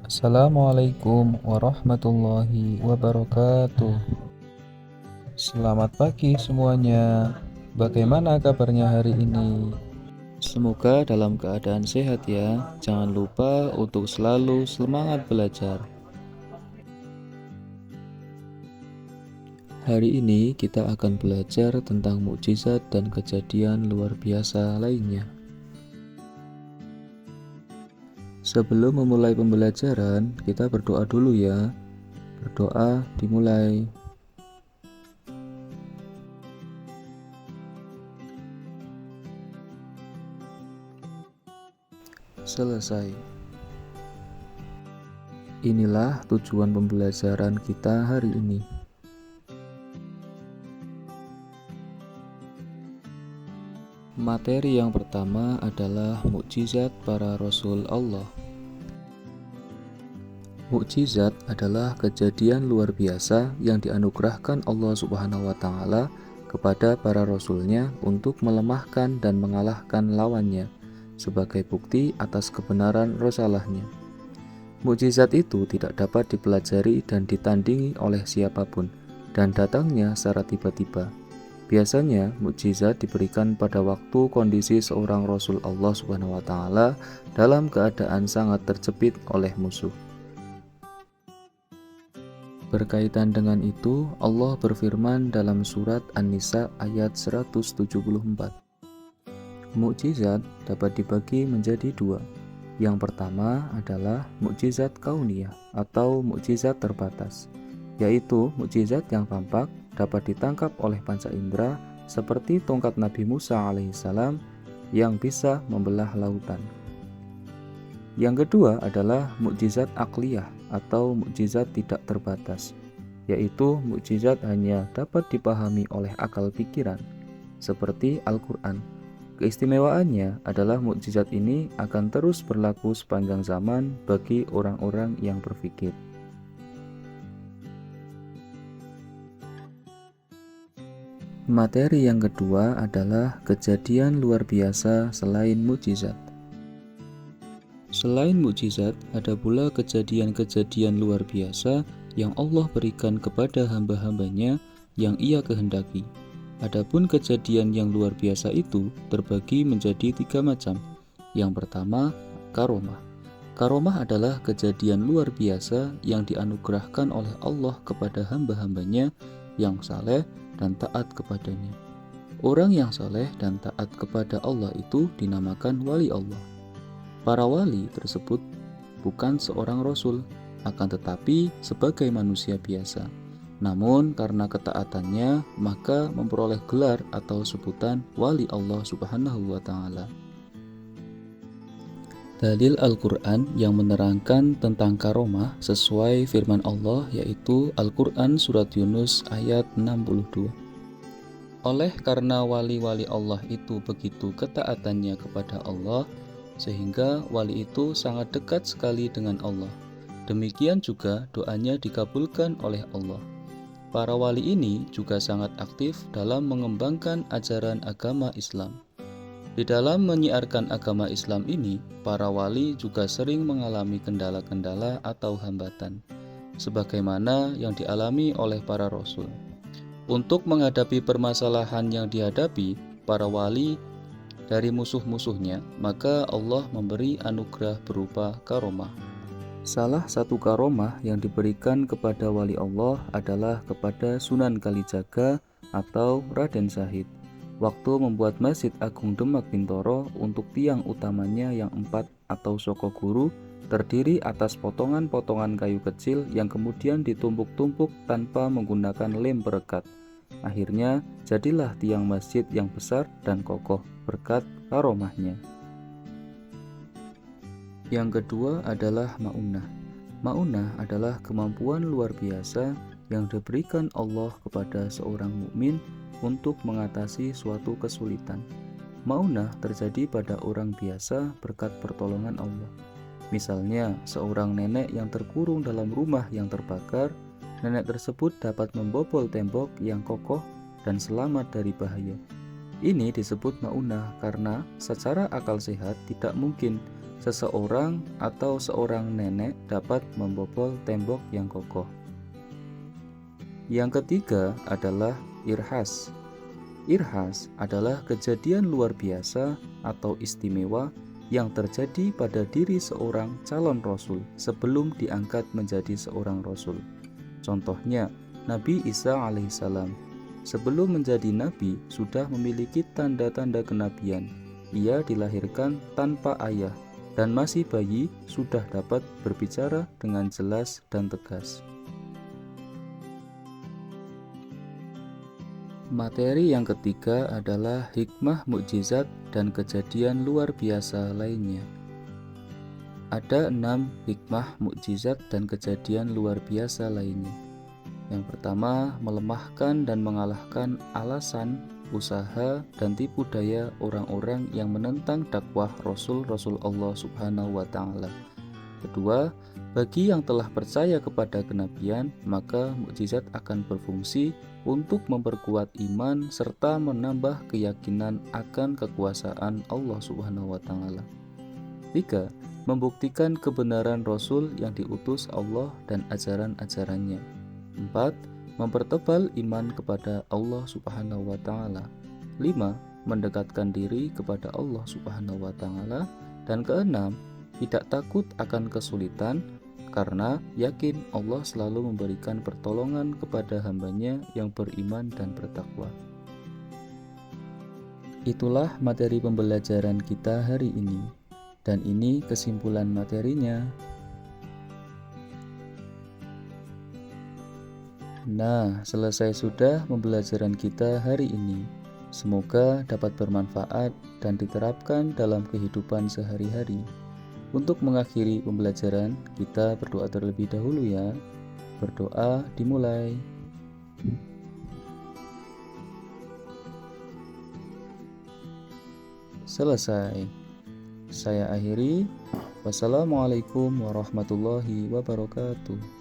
Assalamualaikum warahmatullahi wabarakatuh. Selamat pagi semuanya. Bagaimana kabarnya hari ini? Semoga dalam keadaan sehat ya. Jangan lupa untuk selalu semangat belajar. Hari ini kita akan belajar tentang mukjizat dan kejadian luar biasa lainnya. Sebelum memulai pembelajaran, kita berdoa dulu ya. Berdoa dimulai. Selesai. Inilah tujuan pembelajaran kita hari ini. Materi yang pertama adalah mukjizat para rasul Allah. Mukjizat adalah kejadian luar biasa yang dianugerahkan Allah Subhanahu wa taala kepada para rasulnya untuk melemahkan dan mengalahkan lawannya sebagai bukti atas kebenaran risalahnya. Mukjizat itu tidak dapat dipelajari dan ditandingi oleh siapapun dan datangnya secara tiba-tiba. Biasanya, mukjizat diberikan pada waktu kondisi seorang Rasul Allah Subhanahu wa taala dalam keadaan sangat terjepit oleh musuh. Berkaitan dengan itu, Allah berfirman dalam surat An-Nisa ayat 174. Mukjizat dapat dibagi menjadi dua. Yang pertama adalah mukjizat kauniyah atau mukjizat terbatas, yaitu mukjizat yang tampak dapat ditangkap oleh panca indera seperti tongkat Nabi Musa alaihissalam yang bisa membelah lautan. Yang kedua adalah mukjizat akliyah atau mukjizat tidak terbatas, yaitu mukjizat hanya dapat dipahami oleh akal pikiran, seperti Al-Quran. Keistimewaannya adalah mukjizat ini akan terus berlaku sepanjang zaman bagi orang-orang yang berpikir. Materi yang kedua adalah kejadian luar biasa selain mukjizat. Selain mukjizat, ada pula kejadian-kejadian luar biasa yang Allah berikan kepada hamba-hambanya yang Ia kehendaki. Adapun kejadian yang luar biasa itu terbagi menjadi 3 macam. Yang pertama, karomah. Karomah adalah kejadian luar biasa yang dianugerahkan oleh Allah kepada hamba-hambanya yang saleh dan taat kepadanya. Orang yang saleh dan taat kepada Allah itu dinamakan wali Allah. Para wali tersebut bukan seorang rasul, akan tetapi sebagai manusia biasa. Namun karena ketaatannya, maka memperoleh gelar atau sebutan wali Allah Subhanahu wa taala. Dalil Al-Quran yang menerangkan tentang karomah sesuai firman Allah yaitu Al-Quran Surat Yunus ayat 62. Oleh karena wali-wali Allah itu begitu ketaatannya kepada Allah, sehingga wali itu sangat dekat sekali dengan Allah. Demikian juga doanya dikabulkan oleh Allah. Para wali ini juga sangat aktif dalam mengembangkan ajaran agama Islam. Di dalam menyiarkan agama Islam ini, para wali juga sering mengalami kendala-kendala atau hambatan, sebagaimana yang dialami oleh para rasul. Untuk menghadapi permasalahan yang dihadapi para wali dari musuh-musuhnya, maka Allah memberi anugerah berupa karomah. Salah satu karomah yang diberikan kepada wali Allah adalah kepada Sunan Kalijaga atau Raden Syahid. Waktu membuat Masjid Agung Demak Bintoro untuk tiang utamanya yang 4 atau Sokoguru terdiri atas potongan-potongan kayu kecil yang kemudian ditumpuk-tumpuk tanpa menggunakan lem perekat. Akhirnya jadilah tiang masjid yang besar dan kokoh berkat karomahnya. Yang kedua adalah ma'unah. Ma'unah adalah kemampuan luar biasa yang diberikan Allah kepada seorang mukmin untuk mengatasi suatu kesulitan. Ma'unah terjadi pada orang biasa berkat pertolongan Allah. Misalnya, seorang nenek yang terkurung dalam rumah yang terbakar, nenek tersebut dapat membobol tembok yang kokoh dan selamat dari bahaya. Ini disebut ma'unah karena secara akal sehat tidak mungkin seseorang atau seorang nenek dapat membobol tembok yang kokoh. Yang ketiga adalah irhas. Irhas adalah kejadian luar biasa atau istimewa yang terjadi pada diri seorang calon rasul sebelum diangkat menjadi seorang rasul. Contohnya, Nabi Isa alaihissalam. Sebelum menjadi nabi, sudah memiliki tanda-tanda kenabian. Ia dilahirkan tanpa ayah, dan masih bayi sudah dapat berbicara dengan jelas dan tegas. Materi yang ketiga adalah hikmah mukjizat dan kejadian luar biasa lainnya. Ada 6 hikmah mukjizat dan kejadian luar biasa lainnya. Yang pertama, melemahkan dan mengalahkan alasan, usaha, dan tipu daya orang-orang yang menentang dakwah Rasul-Rasul Allah Subhanahu wa Ta'ala. Kedua, bagi yang telah percaya kepada kenabian, maka mukjizat akan berfungsi untuk memperkuat iman serta menambah keyakinan akan kekuasaan Allah Subhanahu wa Ta'ala. 3. Membuktikan kebenaran Rasul yang diutus Allah dan ajaran-ajarannya. 4. Mempertebal iman kepada Allah Subhanahu wa Ta'ala. 5. Mendekatkan diri kepada Allah Subhanahu wa Ta'ala. Dan keenam, tidak takut akan kesulitan, karena yakin Allah selalu memberikan pertolongan kepada hambanya yang beriman dan bertakwa. Itulah materi pembelajaran kita hari ini, dan ini kesimpulan materinya. Nah, selesai sudah pembelajaran kita hari ini. Semoga dapat bermanfaat dan diterapkan dalam kehidupan sehari-hari. Untuk mengakhiri pembelajaran, kita berdoa terlebih dahulu ya. Berdoa dimulai. Selesai. Saya akhiri. Wassalamualaikum warahmatullahi wabarakatuh.